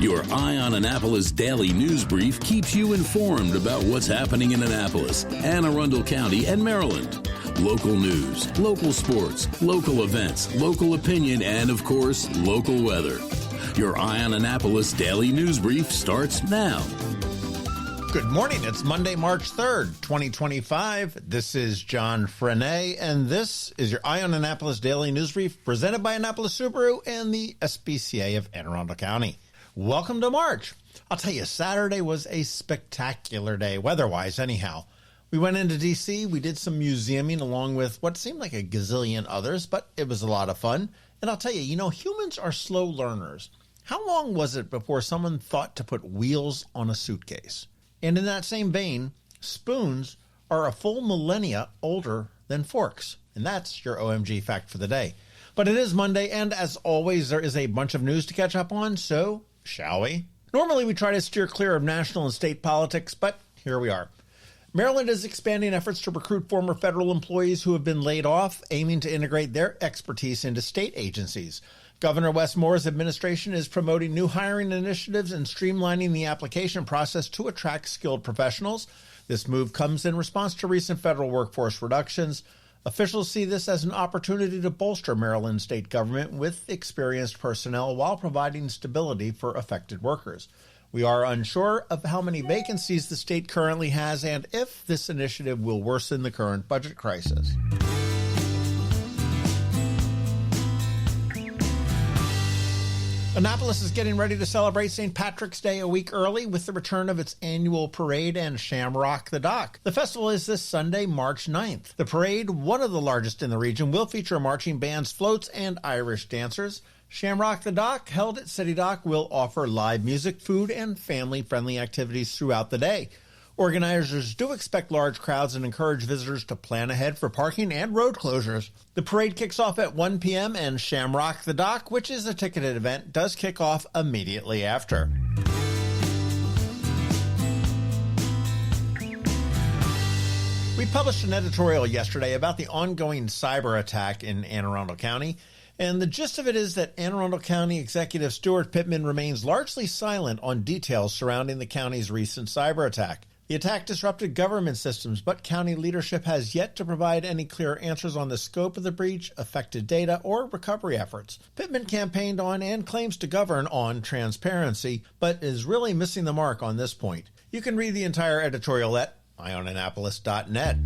Your Eye on Annapolis daily news brief keeps you informed about what's happening in Annapolis, Anne Arundel County, and Maryland. Local news, local sports, local events, local opinion, and, of course, local weather. Your Eye on Annapolis daily news brief starts now. Good morning. It's Monday, March 3rd, 2025. This is John Frenaye, and this is your Eye on Annapolis daily news brief presented by Annapolis Subaru and the SPCA of Anne Arundel County. Welcome to March. I'll tell you, Saturday was a spectacular day, weather-wise anyhow. We went into D.C., we did some museuming along with what seemed like a gazillion others, but it was a lot of fun. And I'll tell you, humans are slow learners. How long was it before someone thought to put wheels on a suitcase? And in that same vein, spoons are a full millennia older than forks. And that's your OMG fact for the day. But it is Monday, and as always, there is a bunch of news to catch up on, so shall we? Normally, we try to steer clear of national and state politics, but here we are. Maryland is expanding efforts to recruit former federal employees who have been laid off, aiming to integrate their expertise into state agencies. Governor Wes Moore's administration is promoting new hiring initiatives and streamlining the application process to attract skilled professionals. This move comes in response to recent federal workforce reductions. Officials see this as an opportunity to bolster Maryland state government with experienced personnel while providing stability for affected workers. We are unsure of how many vacancies the state currently has and if this initiative will worsen the current budget crisis. Annapolis is getting ready to celebrate St. Patrick's Day a week early with the return of its annual parade and Shamrock the Dock. The festival is this Sunday, March 9th. The parade, one of the largest in the region, will feature marching bands, floats, and Irish dancers. Shamrock the Dock, held at City Dock, will offer live music, food, and family-friendly activities throughout the day. Organizers do expect large crowds and encourage visitors to plan ahead for parking and road closures. The parade kicks off at 1 p.m. and Shamrock the Dock, which is a ticketed event, does kick off immediately after. We published an editorial yesterday about the ongoing cyber attack in Anne Arundel County, and the gist of it is that Anne Arundel County Executive Stuart Pittman remains largely silent on details surrounding the county's recent cyber attack. The attack disrupted government systems, but county leadership has yet to provide any clear answers on the scope of the breach, affected data, or recovery efforts. Pittman campaigned on and claims to govern on transparency, but is really missing the mark on this point. You can read the entire editorial at eyeonannapolis.net.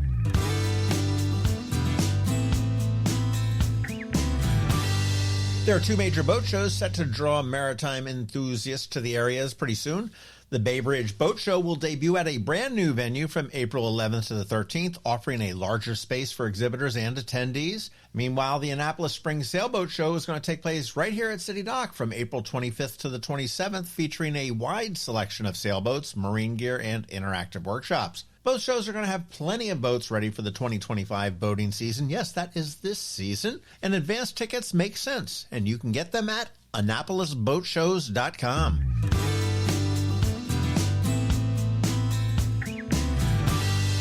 There are two major boat shows set to draw maritime enthusiasts to the areas pretty soon. The Bay Bridge Boat Show will debut at a brand new venue from April 11th to the 13th, offering a larger space for exhibitors and attendees. Meanwhile, the Annapolis Spring Sailboat Show is going to take place right here at City Dock from April 25th to the 27th, featuring a wide selection of sailboats, marine gear, and interactive workshops. Both shows are going to have plenty of boats ready for the 2025 boating season. Yes, that is this season. And advanced tickets make sense, and you can get them at AnnapolisBoatShows.com.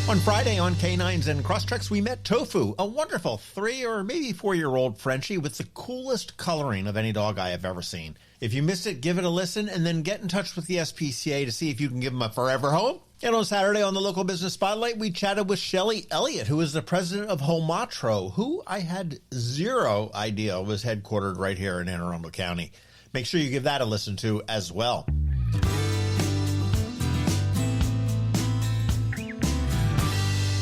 On Friday on K9s and Crosstreks, we met Tofu, a wonderful 3 or maybe 4-year-old Frenchie with the coolest coloring of any dog I have ever seen. If you missed it, give it a listen and then get in touch with the SPCA to see if you can give them a forever home. And on Saturday on the Local Business Spotlight, we chatted with Shelley Elliott, who is the president of Homatro, who I had zero idea was headquartered right here in Anne Arundel County. Make sure you give that a listen to as well.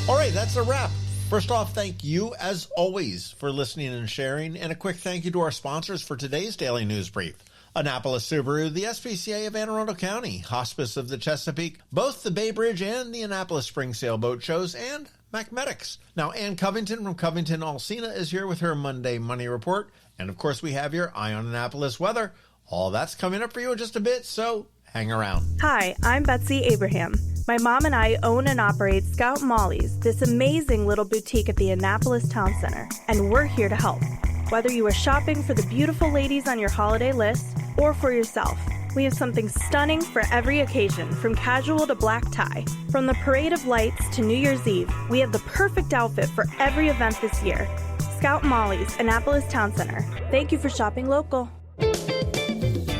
All right, that's a wrap. First off, thank you, as always, for listening and sharing, and a quick thank you to our sponsors for today's Daily News Brief. Annapolis Subaru, the SPCA of Anne Arundel County, Hospice of the Chesapeake, both the Bay Bridge and the Annapolis Spring Sailboat Shows, and Mathematics. Now, Ann Covington from CovingtonAlsina is here with her Monday Money Report, and of course we have your Eye on Annapolis weather. All that's coming up for you in just a bit, so hang around. Hi, I'm Betsy Abraham. My mom and I own and operate Scout Molly's, this amazing little boutique at the Annapolis Town Center, and we're here to help. Whether you are shopping for the beautiful ladies on your holiday list or for yourself, we have something stunning for every occasion, from casual to black tie. From the Parade of Lights to New Year's Eve, we have the perfect outfit for every event this year. Scout Molly's, Annapolis Town Center. Thank you for shopping local.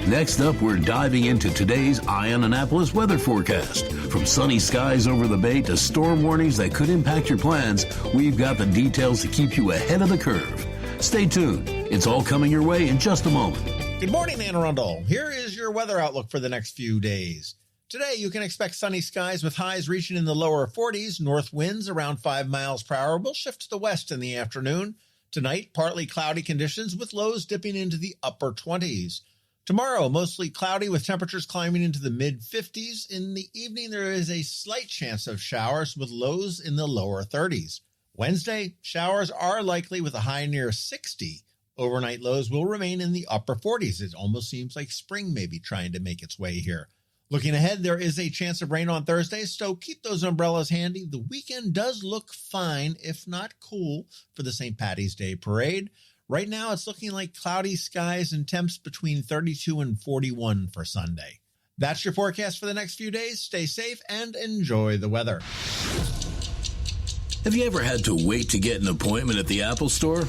Next up, we're diving into today's Eye on Annapolis weather forecast. From sunny skies over the bay to storm warnings that could impact your plans, we've got the details to keep you ahead of the curve. Stay tuned. It's all coming your way in just a moment. Good morning, Anne Arundel. Here is your weather outlook for the next few days. Today, you can expect sunny skies with highs reaching in the lower 40s. North winds around 5 miles per hour will shift to the west in the afternoon. Tonight, partly cloudy conditions with lows dipping into the upper 20s. Tomorrow, mostly cloudy with temperatures climbing into the mid-50s. In the evening, there is a slight chance of showers with lows in the lower 30s. Wednesday, showers are likely with a high near 60. Overnight lows will remain in the upper 40s. It almost seems like spring may be trying to make its way here. Looking ahead, there is a chance of rain on Thursday, so keep those umbrellas handy. The weekend does look fine, if not cool, for the St. Paddy's Day parade. Right now, it's looking like cloudy skies and temps between 32 and 41 for Sunday. That's your forecast for the next few days. Stay safe and enjoy the weather. Have you ever had to wait to get an appointment at the Apple Store?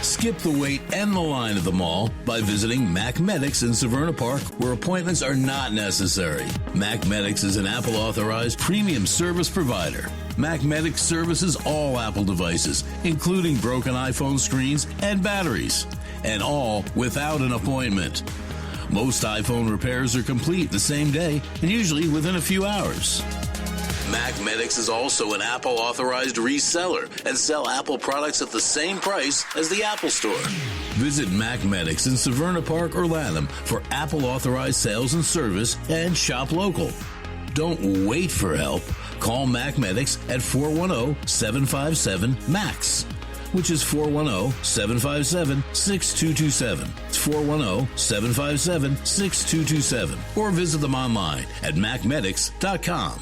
Skip the wait and the line at the mall by visiting Mac Medics in Severna Park, where appointments are not necessary. Mac Medics is an Apple-authorized premium service provider. Mac Medics services all Apple devices, including broken iPhone screens and batteries, and all without an appointment. Most iPhone repairs are complete the same day and usually within a few hours. Mac Medics is also an Apple-authorized reseller and sell Apple products at the same price as the Apple Store. Visit Mac Medics in Severna Park or Lanham for Apple-authorized sales and service and shop local. Don't wait for help. Call Mac Medics at 410-757-MAX, which is 410-757-6227. It's 410-757-6227. Or visit them online at macmedics.com.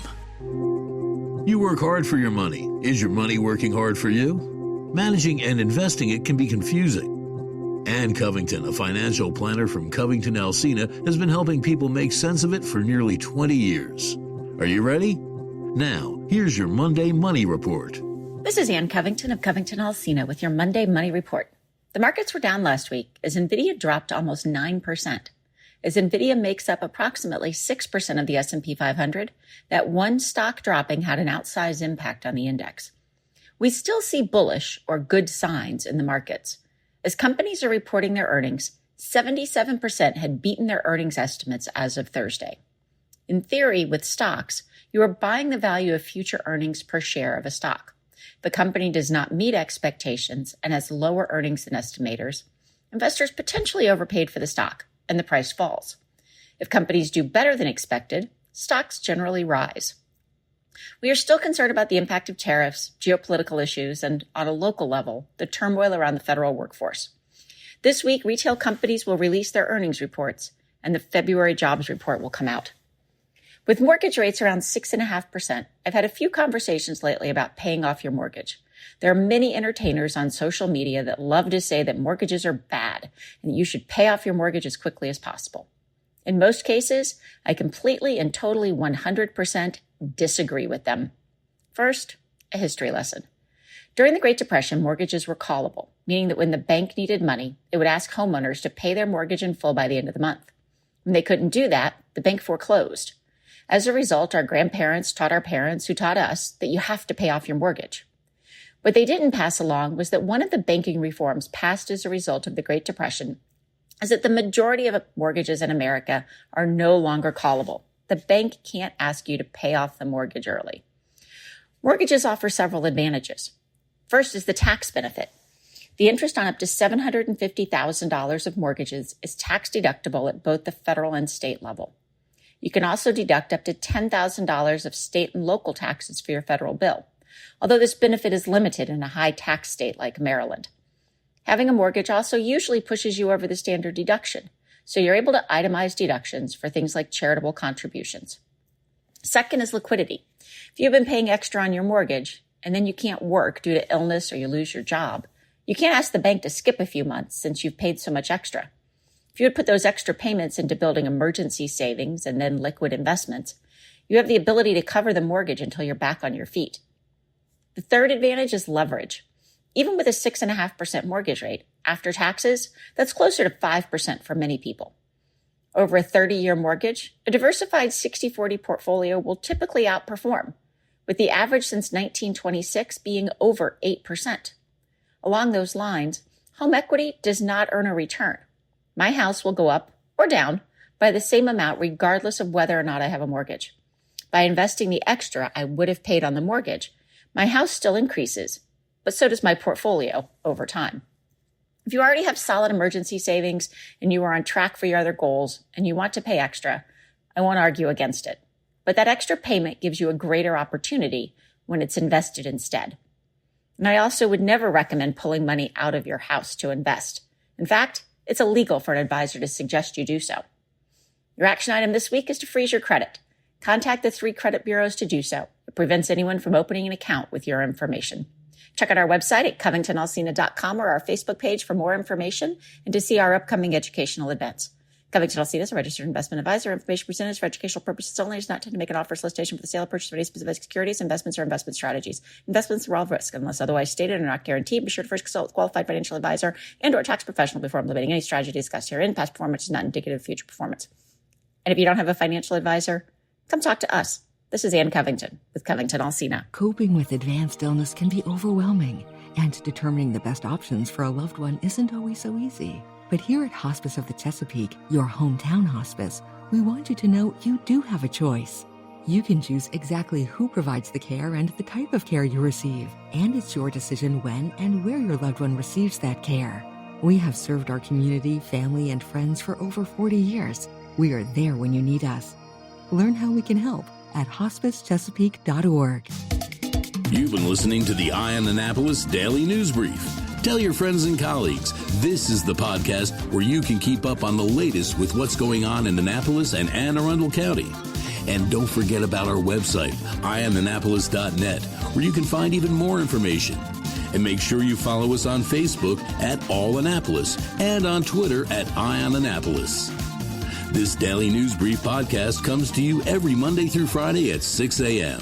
You work hard for your money. Is your money working hard for you? Managing and investing it can be confusing. Anne Covington, a financial planner from CovingtonAlsina, has been helping people make sense of it for nearly 20 years. Are you ready? Now, here's your Monday Money Report. This is Anne Covington of CovingtonAlsina with your Monday Money Report. The markets were down last week as NVIDIA dropped almost 9%. As NVIDIA makes up approximately 6% of the S&P 500, that one stock dropping had an outsized impact on the index. We still see bullish or good signs in the markets. As companies are reporting their earnings, 77% had beaten their earnings estimates as of Thursday. In theory, with stocks, you are buying the value of future earnings per share of a stock. If a company does not meet expectations and has lower earnings than estimators, investors potentially overpaid for the stock, and the price falls. If companies do better than expected, stocks generally rise. We are still concerned about the impact of tariffs, geopolitical issues, and, on a local level, the turmoil around the federal workforce. This week, retail companies will release their earnings reports, and the February jobs report will come out. With mortgage rates around 6.5%, I've had a few conversations lately about paying off your mortgage. There are many entertainers on social media that love to say that mortgages are bad and that you should pay off your mortgage as quickly as possible. In most cases, I completely and totally 100% disagree with them. First, a history lesson. During the Great Depression, mortgages were callable, meaning that when the bank needed money, it would ask homeowners to pay their mortgage in full by the end of the month. When they couldn't do that, the bank foreclosed. As a result, our grandparents taught our parents, who taught us, that you have to pay off your mortgage. What they didn't pass along was that one of the banking reforms passed as a result of the Great Depression is that the majority of mortgages in America are no longer callable. The bank can't ask you to pay off the mortgage early. Mortgages offer several advantages. First is the tax benefit. The interest on up to $750,000 of mortgages is tax deductible at both the federal and state level. You can also deduct up to $10,000 of state and local taxes for your federal bill, although this benefit is limited in a high tax state like Maryland. Having a mortgage also usually pushes you over the standard deduction, so you're able to itemize deductions for things like charitable contributions. Second is liquidity. If you've been paying extra on your mortgage and then you can't work due to illness or you lose your job, you can't ask the bank to skip a few months since you've paid so much extra. If you would put those extra payments into building emergency savings and then liquid investments, you have the ability to cover the mortgage until you're back on your feet. The third advantage is leverage. Even with a 6.5% mortgage rate, after taxes, that's closer to 5% for many people. Over a 30-year mortgage, a diversified 60-40 portfolio will typically outperform, with the average since 1926 being over 8%. Along those lines, home equity does not earn a return. My house will go up or down by the same amount regardless of whether or not I have a mortgage. By investing the extra I would have paid on the mortgage, my house still increases, but so does my portfolio over time. If you already have solid emergency savings and you are on track for your other goals and you want to pay extra, I won't argue against it. But that extra payment gives you a greater opportunity when it's invested instead. And I also would never recommend pulling money out of your house to invest. In fact, it's illegal for an advisor to suggest you do so. Your action item this week is to freeze your credit. Contact the 3 credit bureaus to do so. It prevents anyone from opening an account with your information. Check out our website at CovingtonAlsina.com or our Facebook page for more information and to see our upcoming educational events. CovingtonAlsina is a registered investment advisor. Information presented is for educational purposes only. It is not intended to make an offer or solicitation for the sale or purchase of any specific securities, investments, or investment strategies. Investments involve risk unless otherwise stated and are not guaranteed. Be sure to first consult with a qualified financial advisor and or tax professional before implementing any strategy discussed herein. Past performance is not indicative of future performance. And if you don't have a financial advisor, come talk to us. This is Anne Covington with CovingtonAlsina. Coping with advanced illness can be overwhelming, and determining the best options for a loved one isn't always so easy. But here at Hospice of the Chesapeake, your hometown hospice, we want you to know you do have a choice. You can choose exactly who provides the care and the type of care you receive, and it's your decision when and where your loved one receives that care. We have served our community, family, and friends for over 40 years. We are there when you need us. Learn how we can help at hospicechesapeake.org. You've been listening to the Eye on Annapolis Daily News Brief. Tell your friends and colleagues, this is the podcast where you can keep up on the latest with what's going on in Annapolis and Anne Arundel County. And don't forget about our website, eyeonannapolis.net, where you can find even more information. And make sure you follow us on Facebook at All Annapolis and on Twitter at Eye on Annapolis. This Daily News Brief podcast comes to you every Monday through Friday at 6 a.m.